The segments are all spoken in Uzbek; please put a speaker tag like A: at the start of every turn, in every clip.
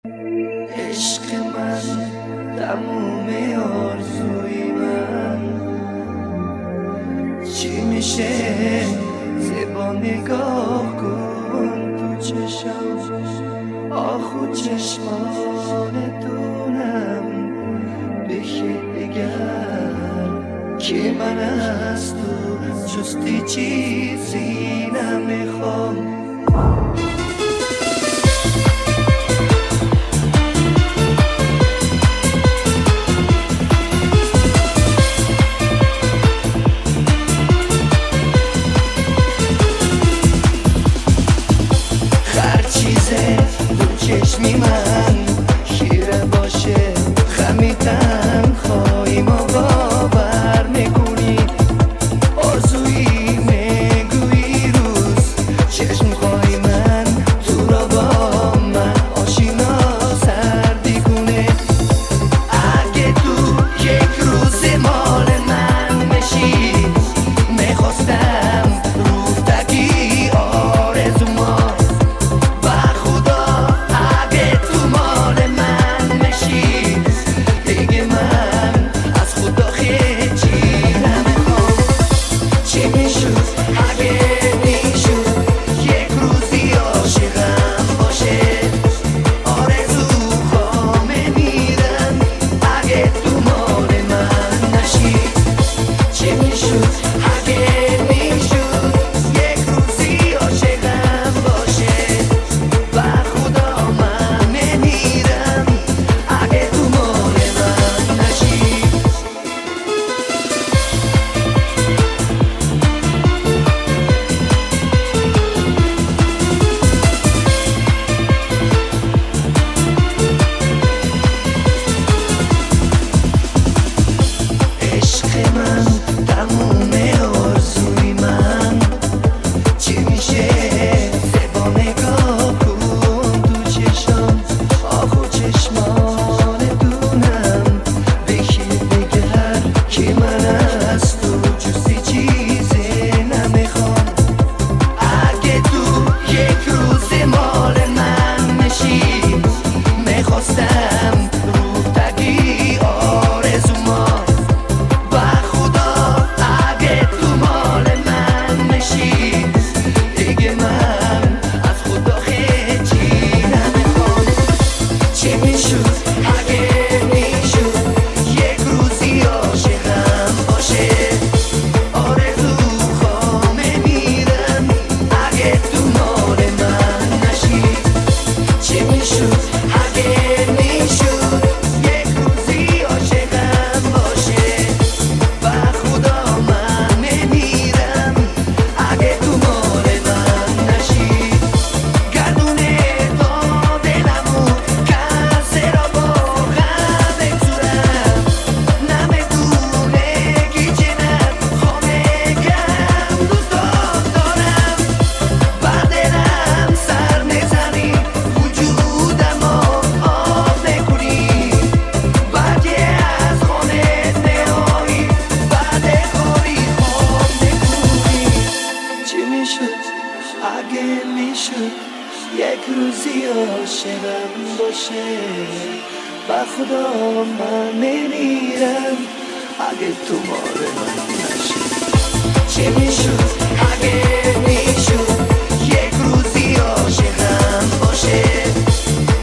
A: عشق من تموم آرزوی من چی میشه؟ زبا نگاه کن تو چشم، آخو چشمان دونم بخی دگر که من از تو جستی چیزی نمیخوام. چشمی من خیره باشه خمیتن خواهی ما باور میکنی آرزویی میگویی روز چشم خواهی من تو را با من آشینا سردی کنه. اگه تو یک روز مال من بشی میخواستم روفتگی آرزو ما اگه میشد یک روزی عاشقم باشه با خدا من میمیرم اگه تو مال من نشی. چی میشد اگه میشد یک روزی عاشقم باشه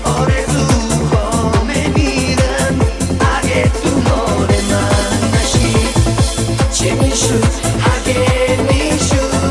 A: آرزوها میمیرم اگه تو مال من نشی. چی میشد اگه میشد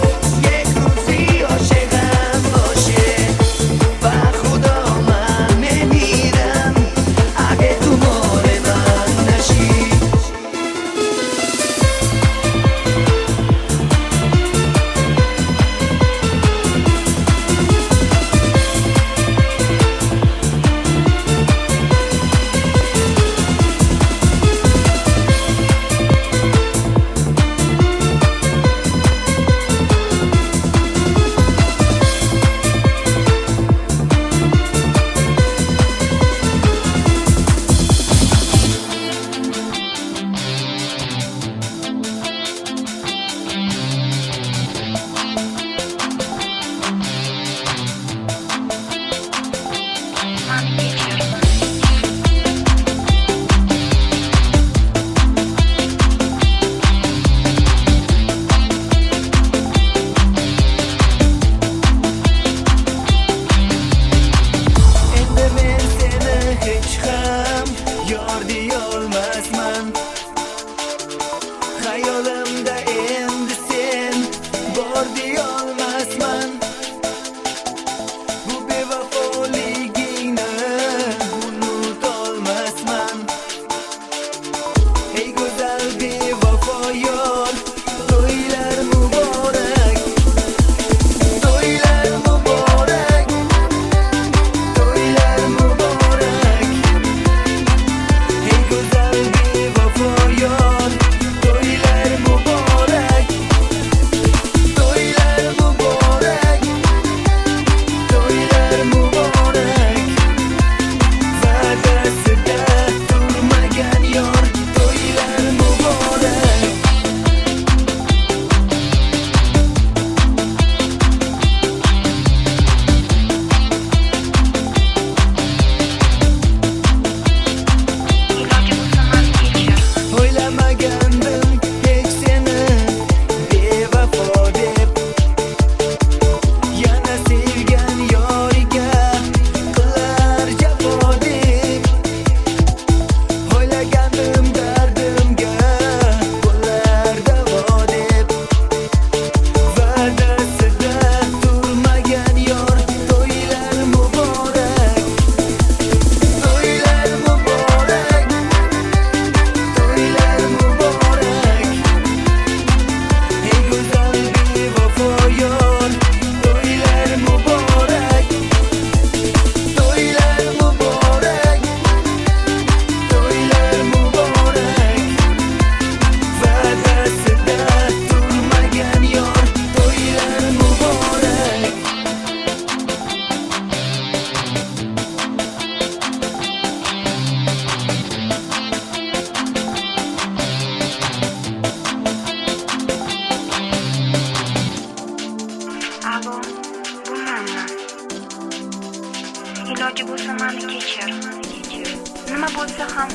B: mani kechir. Nima bo'lsa ham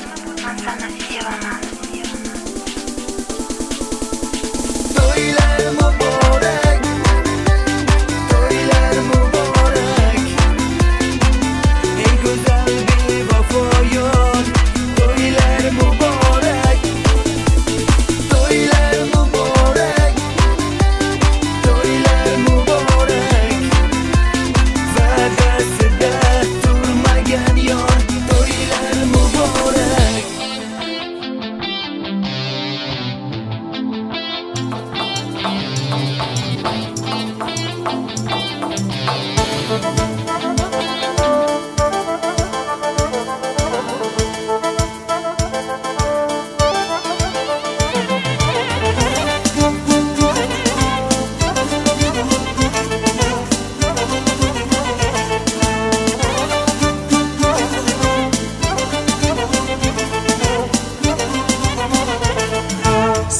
B: men seni sevaman.
A: To'ylar muborak, to'ylar muborak, eng go'zal bevafo yor. To'ylar muborak, to'ylar muborak, to'ylar muborak, va'dasida turmagan yor. To'ylar muborak.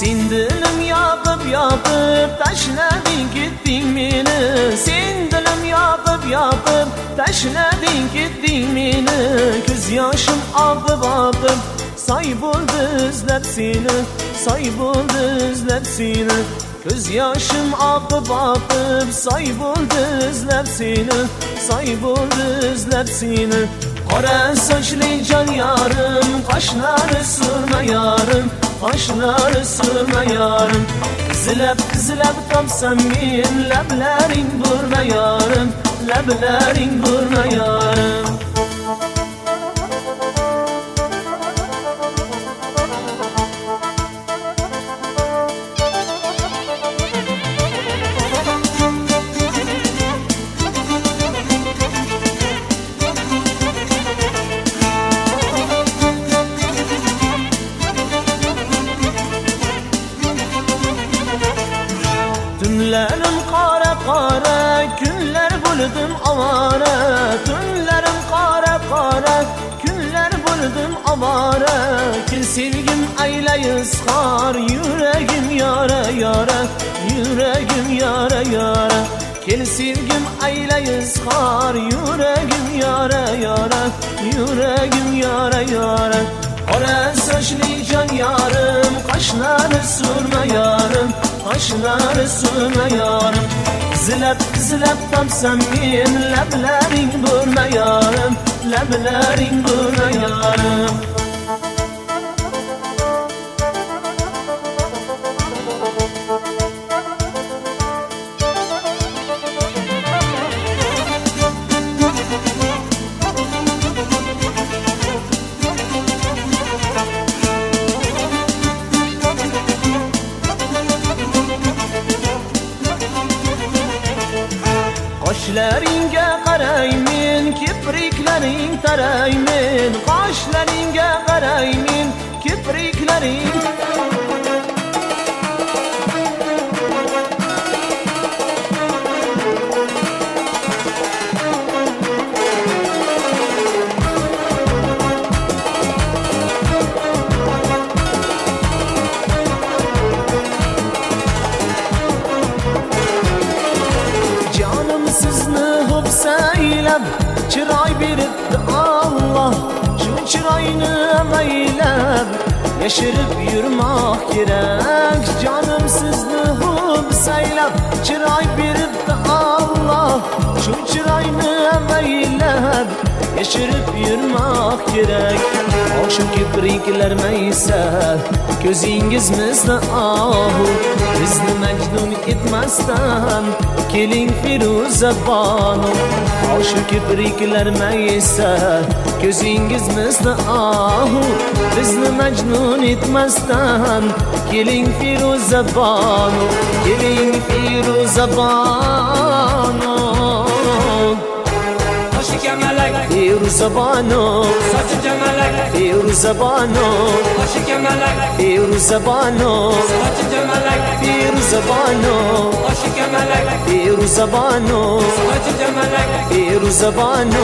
C: Sen dilim yoqib tashlading ketding meni. Sen dilim yoqib tashlading ketding meni. Ko'z yoshim oqib soy bo'ldi izlab seni, soy bo'ldi izlab seni. Ko'z yoshim oqib soy bo'ldi izlab seni, soy bo'ldi izlab seni. Qora sochli jon yorim, qoshlari surma yorim, qoshlari surma yorim. Izlab topsam men, lablaring burma yorim, lablaring burma yorim. Tunlarim qora, kunlar bo'ldim ovora. Tunlarim qora, kunlar bo'ldim ovora. Kel sevgim aylay izhor, yuragim yora, yuragim yora, yora. Kel sevgim aylay izhor, yuragim yora, yuragim yora, yora. Qora sochli jon yorim, qoshlari surma yorim, qoshlari surma yorim. Izlab topsam men, lablaring burma yorim, lablaring burma yorim. Qoshlaringga qaraymen, kipriklaring taraymen. Qoshlaringga qaraymen, kipriklaring saylab chiroy beribdi Allah. Shu chiroyni amaylab yashirib yurmoq kerak. Jonim sizni hub saylab chiroy beribdi Allah. Shu chiroyni amaylab yashirib yurmoq kerak. Shu kipriklar maysa, ko'zingiz misli ohu. Bizni majnun etmasdan keling Firuza bonu. Shu kipriklar maysa, ko'zingiz misli ohu. Bizni majnun etmasdan keling Firuza bonu, keling Firuza bonu. Firuza banu,
D: Saçı cemalak,
C: Firuza banu,
D: başı kemalak,
C: Firuza banu,
D: saçı cemalak,
C: Firuza banu,
D: başı kemalak,
C: Firuza banu,
D: saçı cemalak,
C: Firuza banu,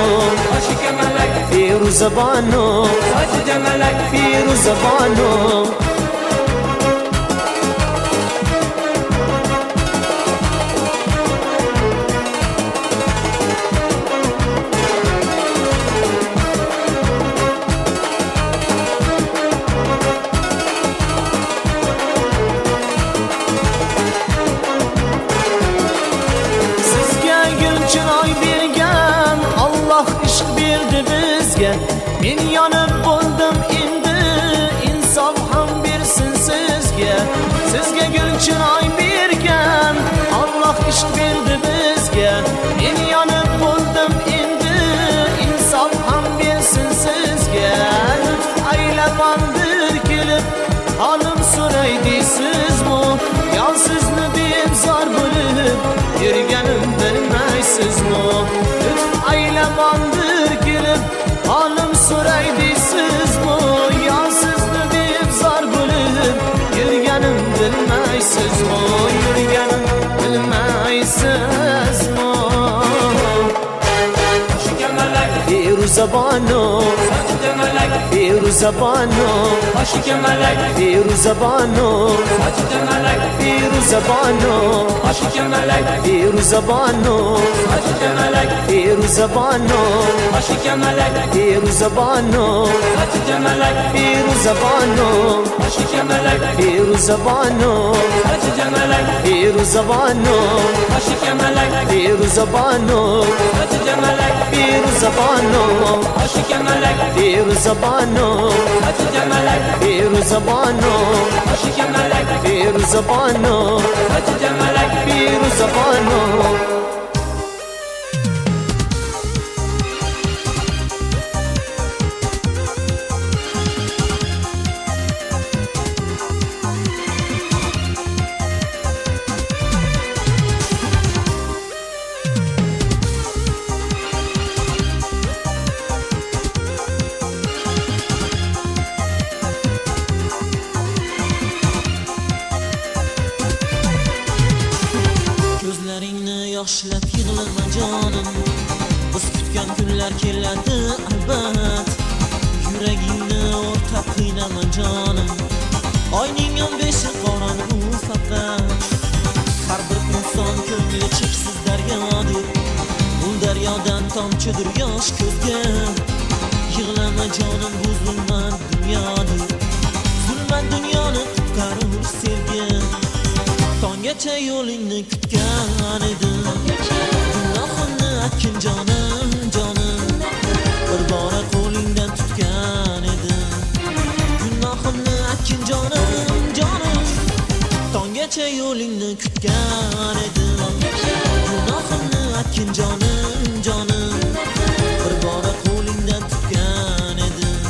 D: başı kemalak,
C: Firuza banu,
D: saçı cemalak.
C: Firuza banu. Men yonib bo'ldim endi, insof ham bersin sizga. Sizga gul chiroy bergan Alloh ishq berdi bizga. Men yonib bo'ldim endi, insof ham bersin sizga. Lutf aylab andir kelib halim so'ray deysizmi? Yo sizni deb zor bo'lib yurganim bilmaysizmi? Lutf aylab andir kelib halim so'ray deysizmi? Yo sizni deb zor bo'lib yurganim bilmaysizmi? Yurganim bilmaysizmi?
D: Boshiga malak,
C: Firuzabonu,
D: sochida malak,
C: Firuzabonu,
D: boshiga malak,
C: Firuzabonu,
D: sochida malak,
C: Firuzabonu,
D: boshiga malak,
C: Firuzabonu,
D: sochida malak,
C: Firuzabonu,
D: boshiga malak,
C: Firuzabonu,
D: sochida malak,
C: Firuzabonu,
D: boshiga malak,
C: Firuzabonu,
D: sochida malak,
C: Firuzabonu,
D: boshiga malak,
C: Firuzabonu,
D: sochida malak,
C: Firuzabonu,
D: boshiga malak,
C: Firuzabonu,
D: sochida malak,
C: Firuzabonu,
D: boshiga malak,
C: Firuzabonu,
D: sochida malak.
C: Firuzabonu.
E: Ko'zlaringni yoshlab yig'lama jonim, biz kutgan kunlar keladi albat. Yuragingni o'rtab qiynama jonim, oyning 15 qorong'u faqat. Har bir inson ko'ngli cheksiz daryodir, bu daryodan tomchidir yosh ko'zga. Yig'lama jonim, bu zulmat dunyodir, zulmat dunyoni qutqarur sevgi. Tonggacha yo'lingni kutgan edim, gunohimni aytgin jonim, jonim. Bir bora qo'lingdan tutgan edim, gunohimni aytgin jonim, jonim. Tonggacha yo'lingni kutgan edim, gunohimni aytgin jonim, jonim. Bir bora qo'lingdan tutgan edim,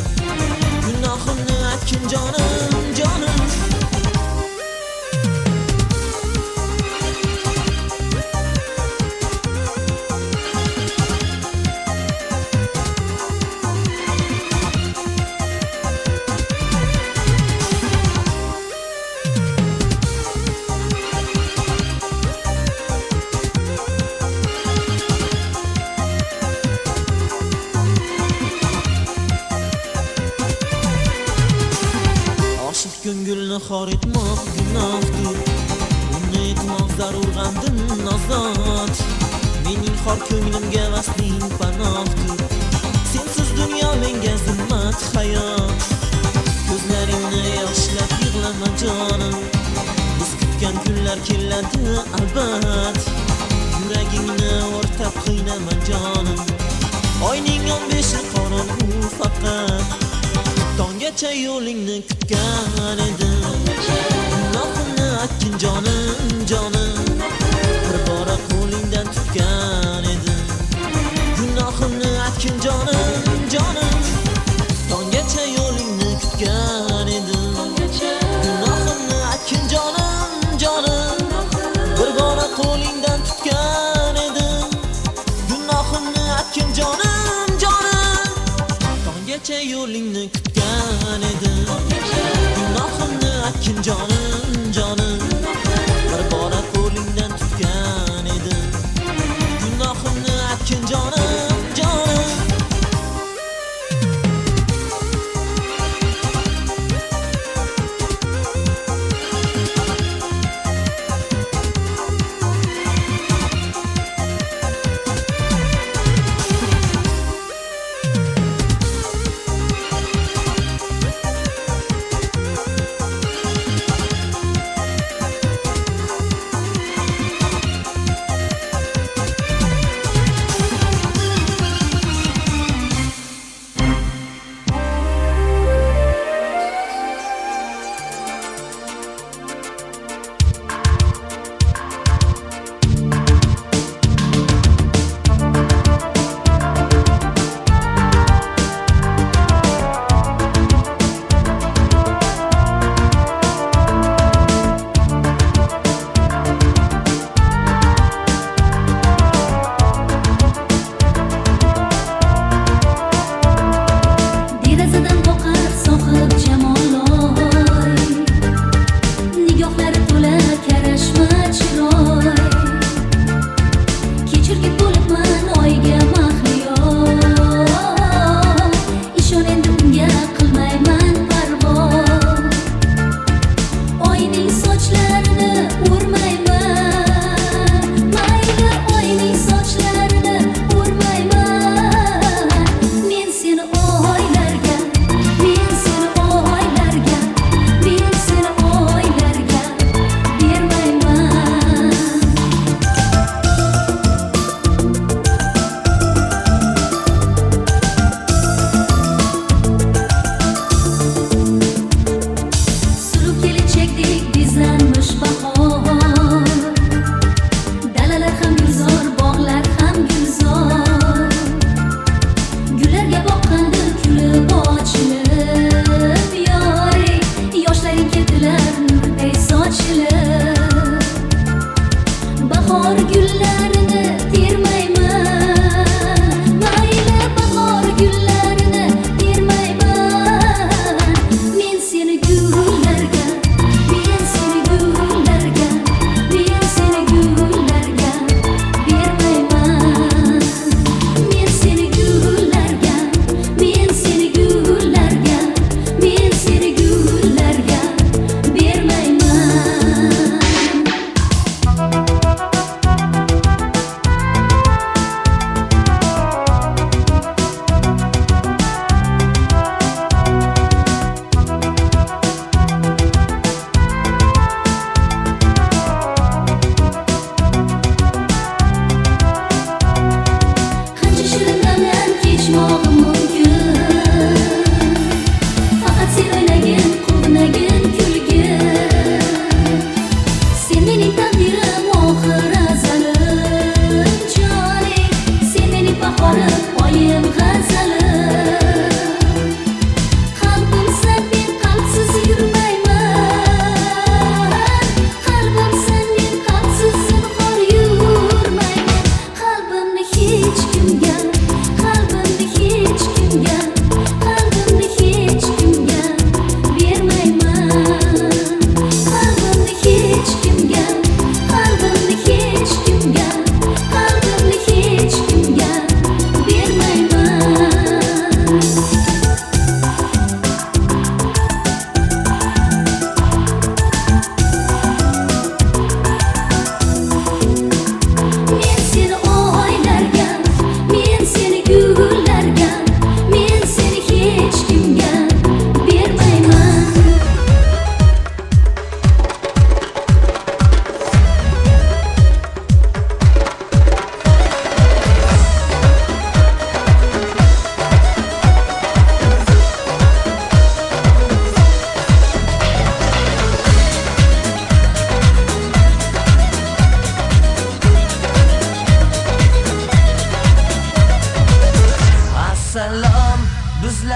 E: gunohimni aytgin jonim, jonim. Oshiq ko'ngilni xor etmoq gunohdir, uni etmoq zarur g'amdin nozot. Mening xor ko'nglimga vasling panohdir, sensiz dunyo menga zulmat hayot. Ko'zlaringni yoshlab yig'lama jonim, biz kutgan kunlar keladi albat. Yuragingni o'rtab qiynama jonim, oyning 15 qorong'u faqat. Tonggacha yo'lingni kutgan edim, gunohimni aytgin jonim, jonim. Bir bora qo'lingdan tutgan edim, gunohimni aytgin jonim, jonim. Tonggacha yo'lingni kutgan edim, gunohimni aytgin jonim, jonim. Bir bora qo'lingdan tutgan edim, gunohimni aytgin jonim, jonim. Tonggacha yo'lingni kutgan edim, gunohimni aytgin jonim, jonim. Bir bora qo'lingdan tutgan edim, gunohimni aytgin jonim, jonim.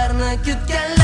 A: qizlarni kutganlar